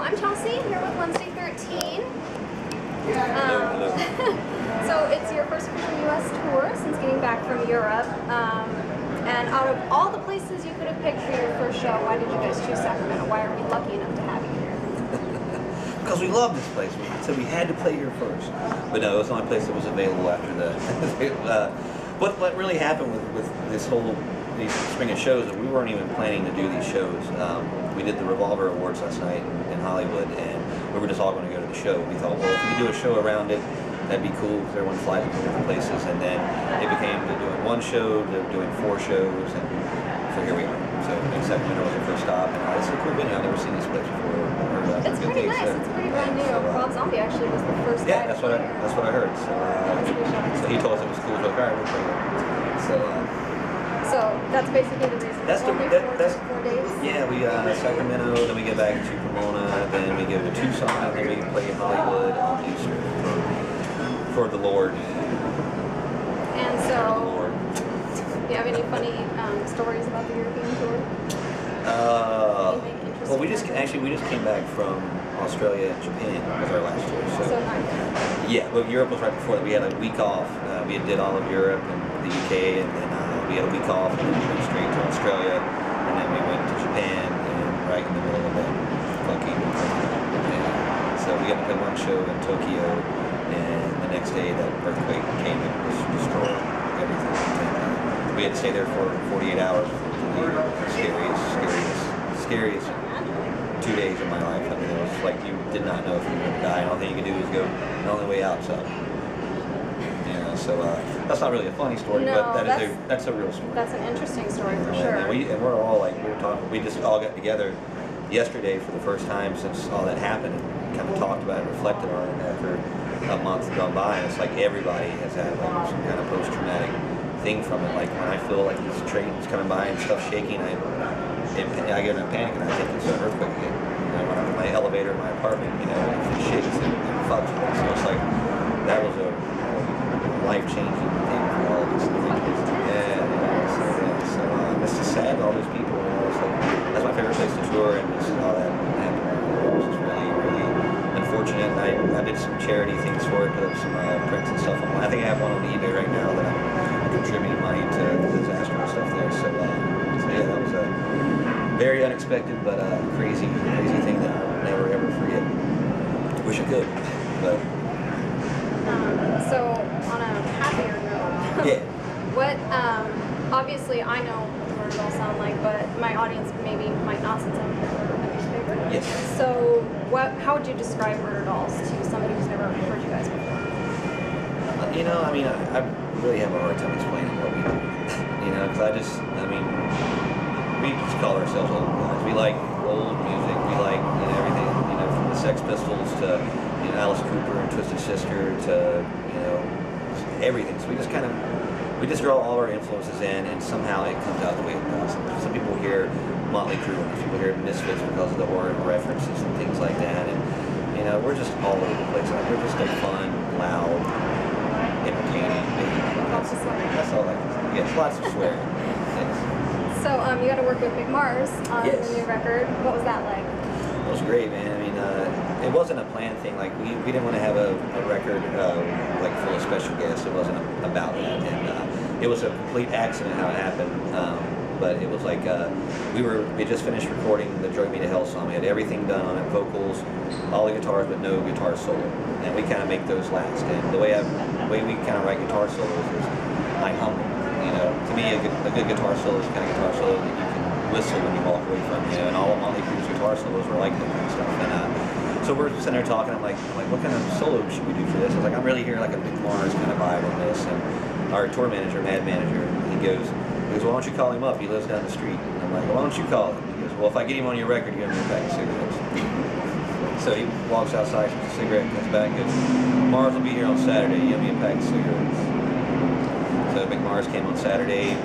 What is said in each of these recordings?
I'm Chelsea, here with Wednesday 13. So it's your first official U.S. tour since getting back from Europe. And out of all the places you could have picked for your first show, why did you guys choose Sacramento? Why are we lucky enough to have you here? Because we love this place, so we had to play here first. But no, it was the only place that was available after the. What really happened with this whole these spring of shows is we weren't even planning to do these shows. We did the Revolver Awards last night in Hollywood, and we were just all going to go to the show. We thought, well, if we could do a show around it, that'd be cool because everyone flies to different places. And then it became to doing one show, to doing 4 shows, and so here we are. So Sacramento was our first stop, and it's a cool venue. I've never seen this place before. It's pretty nice. It's pretty brand new. Rob Zombie actually was the first guy. Yeah, that's what I heard. So he told us it was cool. So all right, we'll play it. So that's basically the reason. That's only 4 days. Yeah, we Sacramento, then we get back to Pomona, then we go to Tucson, and then we play Hollywood on Easter for the Lord. And so, do you have any funny stories about the European tour? Well, we just came back from Australia and Japan was our last tour. So nice. Yeah, well, Europe was right before that. We had a week off. We did all of Europe and the UK, and then we had a week off, and then we went straight to Australia, and then we went to Japan, and right in the middle of that fucking. So we got to play one show in Tokyo, and the next day that earthquake came and just destroyed everything. And we had to stay there for 48 hours. The scariest 2 days of my life. I mean, it was like you did not know if you were going to die, and all thing you could do was go the only way out. So, so that's not really a funny story, no, but that's a real story. That's an interesting story for sure. And we're all like we just all got together yesterday for the first time since all that happened, and kind of talked about it, reflected on it after a month gone by, and it's like everybody has had like some kind of post-traumatic thing from it. Like when I feel like these trains coming by and stuff shaking, I get in a panic and I think it's an earthquake again. When I'm in my elevator in my apartment, if it shakes, it fucks with me. So it's like that was a life-changing thing for all of us. So it's just sad, all those people. It's like, that's my favorite place to tour, and just all that happened. It was just really, really unfortunate. And I did some charity things for it, put up some prints and stuff online. I think I have one on eBay right now that I'm contributing money to the disaster and stuff there. So yeah, that was a very unexpected but crazy thing that I'll never ever forget. Wish I could, but. So on a happier note, yeah. What obviously I know what Murderdolls sound like, but my audience maybe might not since I'm a newspaper. Yes. So how would you describe Murderdolls to somebody who's never heard you guys before? I mean, I really have a hard time explaining what we do. Because we just call ourselves old guys. We like old music. We like everything. From the Sex Pistols to Alice Cooper and Twisted Sister to everything. So we just draw all our influences in, and somehow it comes out the way it does. Some people hear Motley Crue, and people hear Misfits because of the horror references and things like that. And we're just all over the place. We're just a fun, loud, entertaining. That's all I can say. Yes, lots of swearing. Yes. So you got to work with Big Mars on the new record. What was that like? It was great, man. I mean, it wasn't a planned thing. Like we didn't want to have a record like full of special guests. It wasn't about that, and it was a complete accident how it happened. But it was like we just finished recording the "Drug Me to Hell" song. We had everything done on it, vocals, all the guitars, but no guitar solo. And we kind of make those last. And the way we kind of write guitar solos is like humble. To me, a good guitar solo is kind of guitar solo that you can whistle when you walk away from. And all of Motley Crue's guitar solos were like that kind of stuff. And so we're sitting there talking. I'm like, what kind of solo should we do for this? I was like, I'm really hearing like a Big Mars kind of vibe on this. And our tour manager, Mad Manager, he goes, why don't you call him up? He lives down the street. And I'm like, well, why don't you call him? He goes, well, if I get him on your record, you're going to be a pack of cigarettes. So he walks outside, smokes a cigarette, comes back, and goes, Mars will be here on Saturday. You have me a pack of cigarettes. So Big Mars came on Saturday.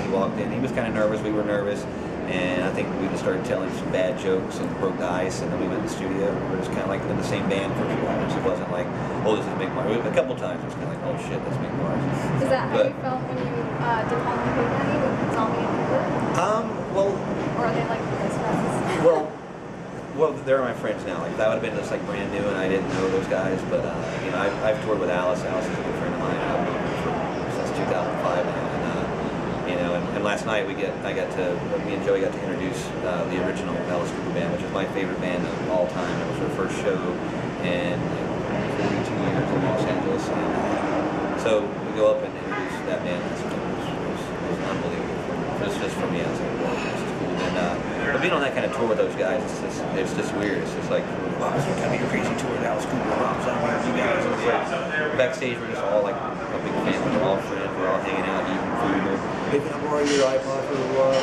He walked in. He was kind of nervous. We were nervous. And I think we just started telling some bad jokes and broke the ice, and then we went in the studio. We were just kind of like in the same band for a few hours. It wasn't like, oh, this is Big Mars. A couple times it was kind of like, oh shit, that's Big Mars. Is that how you felt when you did Halloween with Zombie and Cooper? Well. Or are they like best friends? Well, well, they're my friends now. Like that would have been just like brand new, and I didn't know those guys. But you know, I've toured with Alice. Alice is a good friend of mine. I've known her since 2005 now, and you know, and last night me and Joey got to introduce the original Alice Cooper band, which is my favorite band of all time. It was her first show in 42 years in Los Angeles, and so we go up and introduce that band. It was unbelievable. Just for me, I was like, wow, this is cool. And but being on that kind of tour with those guys, it's just weird. It's just like, wow, this is kind of a crazy tour with Alice Cooper, Rob Zombie, you guys. And it's like, backstage, we're just all like a big family. We're all friends. We're all hanging out, eating food. Hey, can I borrow your iPod for a while?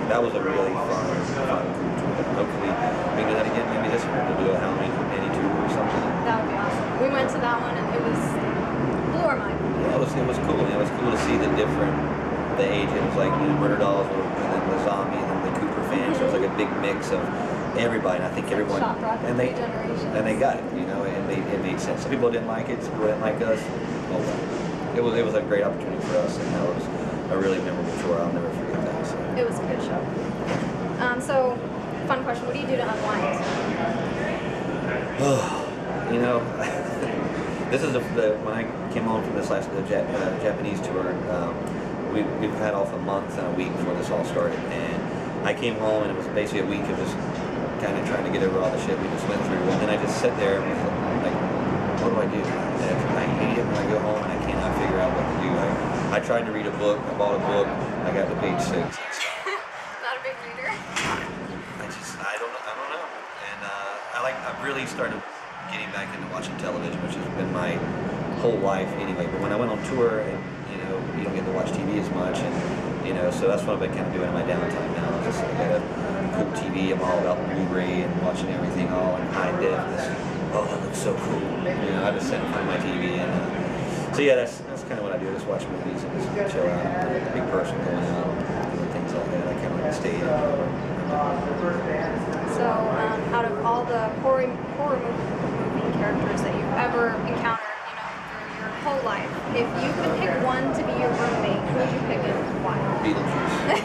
That was a really fun tour. Hopefully, we can do that again. Maybe this year we'll do a Halloween tour or something. That would be awesome. We went to that one and it blew our mind. Yeah, it was cool. It was cool to see the age. It was like, you know, Murderdolls, and then the Zombie, and then the Cooper fans. So it was like a big mix of everybody. And I think everyone, and they got it, you know, and it made sense. Some people didn't like it, some people didn't like us. Oh well, it was a great opportunity for us, and that was a really memorable tour. I'll never forget that. So. It was a good show. So, fun question: what do you do to unwind? You know, this is when I came home from this last Japanese tour. We've had off a month and a week before this all started, and I came home and it was basically a week of just kind of trying to get over all the shit we just went through, and then I just sat there and was like, what do I do? And I hate it when I go home and I cannot figure out what to do. I tried to read a book, I bought a book, I got to page 6. Not a big reader. I don't know, and I've really started getting back into watching television, which has been my whole life anyway, but when I went on tour, and you don't get to watch TV as much, and so that's what I've been kind of doing in my downtime now. Just I got a cool TV. I'm all about Blu-ray and watching everything all in high def. Oh, that looks so cool. I just sit in front of my TV, and so yeah, that's kind of what I do. I just watch movies and just chill out. I'm a big person going out, doing things like that. I kind of like to stay in. So, out of all the horror movie characters that you've ever encountered, through your whole life, if you could pick one to be your roommate, who would you pick and why? Beetlejuice.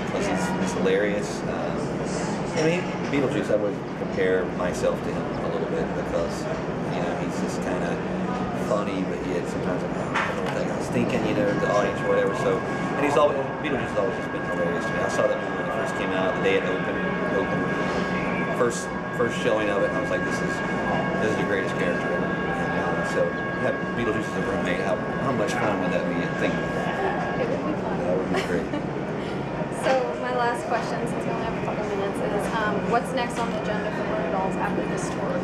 Because it's hilarious. I mean, Beetlejuice, I would compare myself to him a little bit because, he's just kind of funny, but yet sometimes I don't know what that guy's thinking, the audience or whatever. So, and Beetlejuice has always just been hilarious to me. I saw that movie when it first came out, the day it opened, first showing of it, and I was like, this is the greatest character ever. And so, have Beetlejuice as a roommate, how much fun would that be? I think it would be fun. That would be great. So, my last question, since we only have a couple minutes, is what's next on the agenda for Murderdolls after this tour?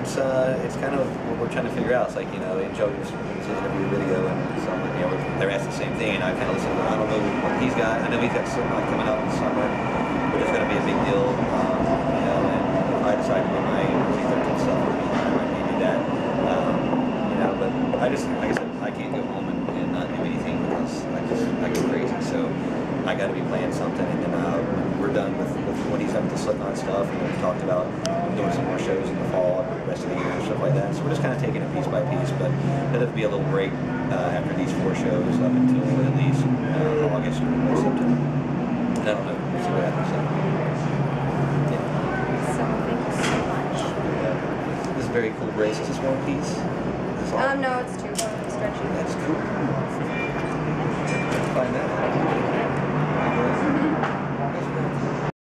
It's kind of what we're trying to figure out. It's like, Joey was in every video, and so they're asked the same thing, and I kind of listened to, I don't know what he's got. I know he's got something coming up this summer, which is going to be a big deal. And if I decide to do my NC-13 stuff, I might maybe do that. But I just, like I said, I can't go home and not do anything because I go crazy. So I got to be playing something, and then we're done with when he's done with the Slipknot stuff. We've talked about doing some more shows in the fall, the rest of the year, and stuff like that. So we're just kind of taking it piece by piece, but there'll be a little break after these 4 shows up until at least August or September. And I don't know. We'll see what happens. Yeah. So thank you so much. This is very cool brace. Is this one piece? No, it's 2 stretchy. That's cool. Find that out.